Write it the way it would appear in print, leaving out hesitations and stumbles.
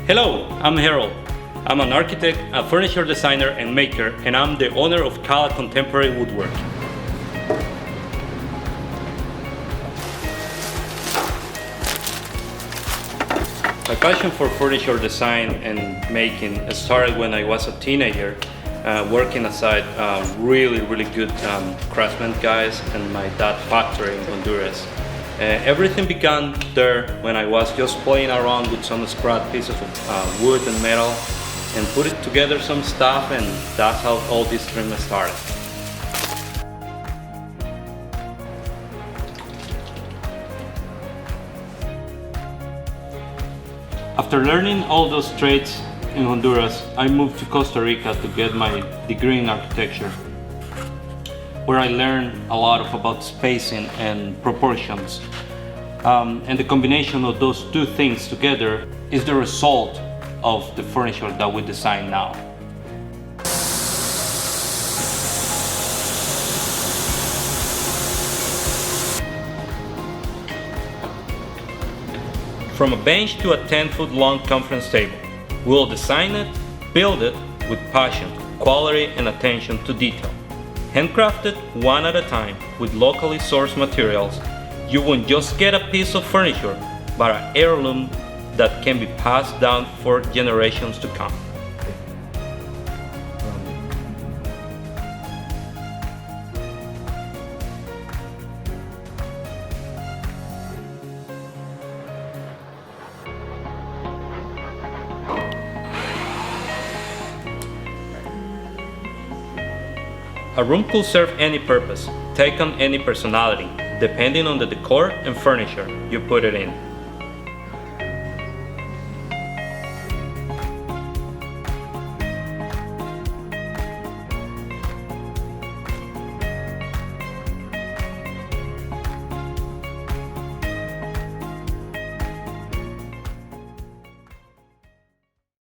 Hello, I'm Harold. I'm an architect, a furniture designer and maker, and I'm the owner of Kala Contemporary Woodworking. My passion for furniture design and making started when I was a teenager, working aside really good craftsmen guys in my dad's factory in Honduras. Everything began there when I was just playing around with some scrap pieces of wood and metal and put it together some stuff, and that's how all this dream started. After learning all those trades in Honduras, I moved to Costa Rica to get my degree in architecture, where I learned a lot about spacing and proportions. And the combination of those two things together is the result of the furniture that we design now. From a bench to a 10-foot long conference table, we'll design it, build it with passion, quality and attention to detail. Handcrafted one at a time with locally sourced materials, you won't just get a piece of furniture, but an heirloom that can be passed down for generations to come. A room could serve any purpose, take on any personality, depending on the decor and furniture you put it in.